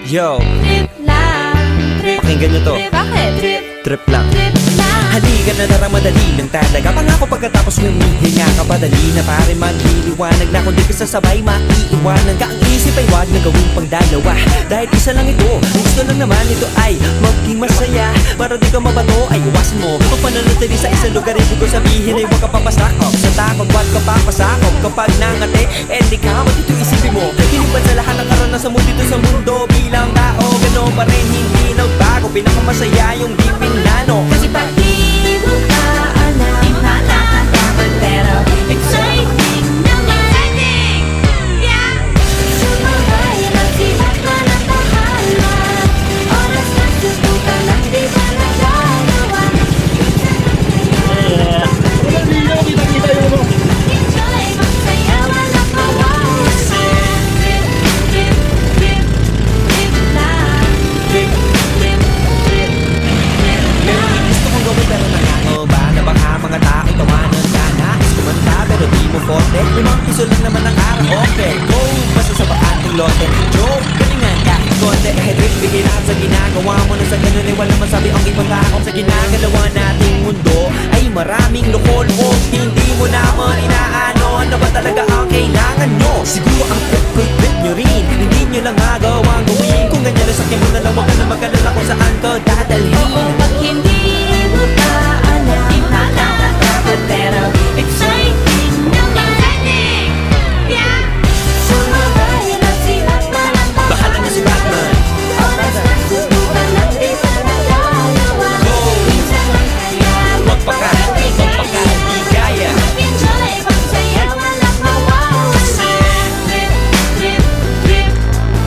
Yo, Trip lang, trip, pakinggan nyo to. trip, bakit? Trip, Trip lang. trip lang. Halika na tara, madali lang talaga. Pangako pagkatapos humihinga ka pa, dali na pare, magliliwanag na. Kung di ka sasabay, maiiwanan ka. Ang isip ay wag na gawin pang dalawa, dahil isa lang ito. Ang gusto lang naman ito ay maging masaya. Para di ka mabato, ay iwasan mo kung pananatili sa isang lugar. Ibig ko sabihin ay huwag ka papasakop sa takot, wag ka papasakop. Kapag nangate, di ka magito isipin mo. Hinipan sa lahat ng karanasan mo dito sa mundo. Bilang tao, gano'n pa rin, hindi nagbago. Pinakamasaya yung di pinano. Kasi pag di mo ka alam, di malalaman, pero exciting naman. Exciting! Yeah! Sumabay lang sibat ka ng bahala. Oras na susukan at di ba nagagawa. Enjoy, magsaya, walang kawawa. Trip, trip, trip, trip lang. Trip, trip, trip, trip lang. Gusto kong gawin pero nakakaba na baka mga tao tawanan ka. Nais kumanta pero di mo forte. Limang piso lang naman ang araw. Okay, go! Basta sa bakating lote. Joke! Galingan kahit konti. Trip, bigay lahat sa ginagawa mo. Na sa ganun ay walang masabi ang ibang tao. Sa ginagalawa nating mundo ay maraming loko-loko. Hindi mo naman inaano. Ano ba talaga ang kailangan nyo? Siguro ang trip nyo rin. Hindi nyo lang agawang gawin. Kung ganyan na sakyan mo na lang, wag ka na mag-alala kung saan ka dadalhin. Pag hindi mo ka alam, di malalaman, pero exciting naman. Exciting! Yeah! Sumabay lang sibat ka ng Bahala na si Batman. oras na susukan at di ba nagagawa. Minsan lang kaya Magpaka, di kaya. mag-enjoy, magsaya, walang mawawa. Trip, trip, trip,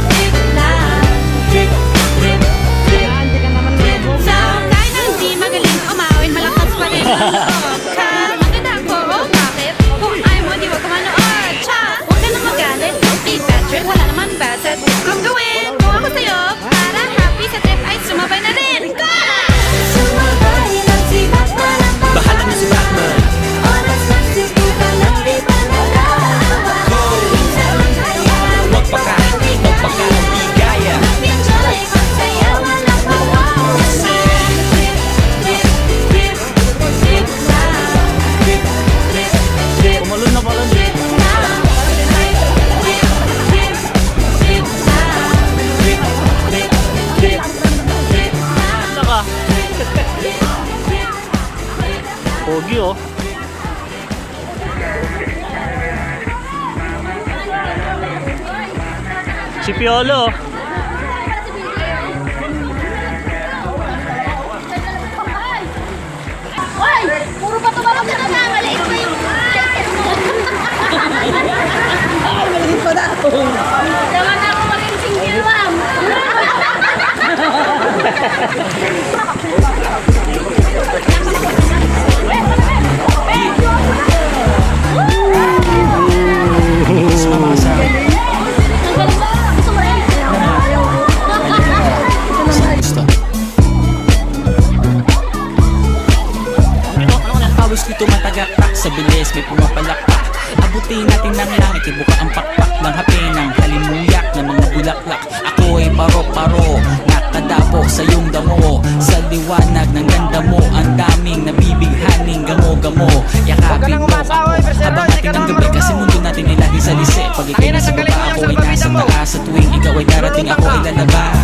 trip lang. Trip, trip, trip, trip lang. Kahit na hindi magaling umawin, malakas pa rin ang loob ka. Maganda ako, oh bakit? Kung ayaw mo, di wag ka manood. Tsa, huwag ka na magalit, don't be bad trip. Wala naman bad set. Kung gawin, kung ako sa'yo, para happy sa trip ay sumabay na rin. Go! Sumabay lang si Batman. Bahala na si Batman. Oras na susukan at di ba nagagawa. Minsan lang kaya Magpaka, di kaya. mag-enjoy, magsaya, walang mawawa. Trip, trip, trip, trip lang. Trip, trip, trip, Pumalun na pala. trip lang. Trip, trip, trip lang. Trip, trip, trip, trip lang. Saka, Trip, trip, trip, pogi oh. Si Piolo. Hoy! Puro pa tumalong na na! Maliit pa yung... Maliit pa na! Daman ako maging single mom! Gusto mo rin? Pawis ko tumatagaktak sa bilis, may pumapalakpak. Abutin natin ng langit, ibuka ang pakpak ng hape ng halimuyak ng mga bulaklak. Ako ay paro-paro, nakadapo sa iyong damo. Sa liwanag ng ganda mo, ang daming nabibighaning gamo-gamo. Yakapin mo ako, habang natin ang gabi, kasi mundo natin ay lagi sa lise. Pag ikay nasa baba, ako ay nasa taas. Sa tuwing ikaw ay darating, ako ay lalabas.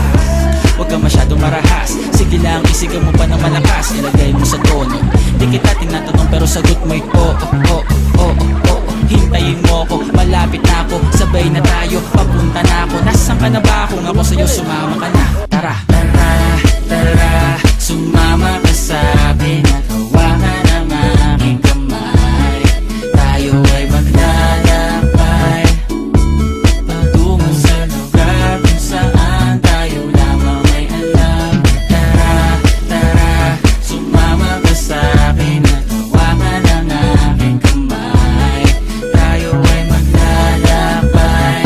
Huwag ka masyadong marahas, sige lang, isigaw mo pa ng malakas. Ilagay mo sa tono, di kita tinatanong pero sagot mo'y oh, oh, oh, oh, oh. Hintayin mo ako, malapit na ako, sabay na tayo, papunta na ako. Nasaan ka na ba? Kung ako sa'yo, sumama ka na. Tara, tara, tara, sumama ka sa akin at hawakan ang aking kamay. Tayo ay maglalakbay patungo sa lugar kung saan tayo lamang ay alam. Tara, tara, sumama ka sa akin at hawakan ang aking kamay. Tayo ay maglalakbay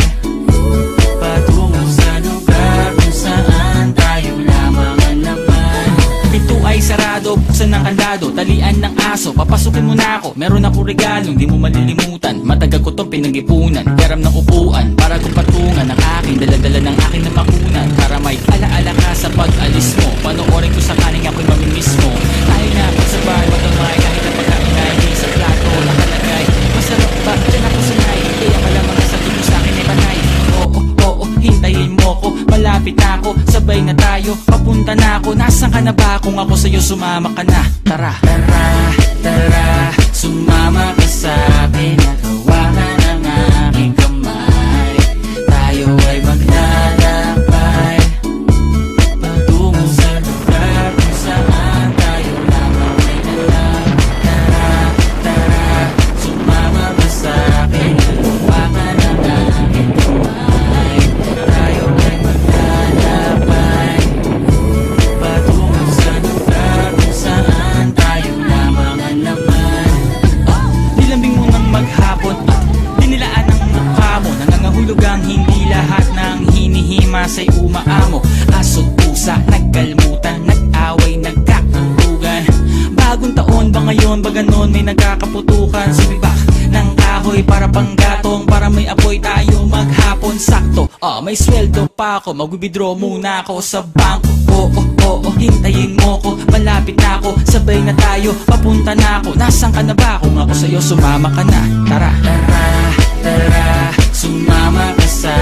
patungo sa lugar kung saan tayo lamang ang laman. Pinto ay sarado, buksan ng kandado, talian ng aso, papasukin mo na ako. Meron ako regalong di mo malilimutan, matagal ko tong pinag-ipunan. Garam ng upuan para kong patungan ng aking daladala ng aking namakunan. Para tayo, papunta na ako. Nasaan ka na ba? Kung ako sa'yo sumama ka na. Tara, tara, tara, sumama ka sa'kin. Nagawa ka ng aking kamay. Tayo ay maglalakbay patungo sa lugar kung saan tayo lamang ay nalang. Tara, tara, sumama ka sa'kin. Nagawa ka ng aking kamay. Tayo ay maglalakbay patungo sa lugar kung saan tayo lamang ang naman. Nilambing mo ng maghapon at dinilaan ang mukha mo. Nangangahulog ang hindi lahat ng hinihima sa'y umaamo. Aso't pusa, nagkalmutan, nag-away, nagkakuntugan. Bagong taon ba ngayon, ba ganon may nagkakaputukan? Sumibak ng kahoy para panggatong, para may apoy tayo maghapon. Sakto, may sweldo pa ako, mag-withdraw muna ako sa bangko. Oo, hintayin mo ko, malapit na ako, sabay na tayo, papunta na ako. Nasaan ka na ba? Kung ako sa'yo sumama ka na. Tara, tara, tara, sumama ka sa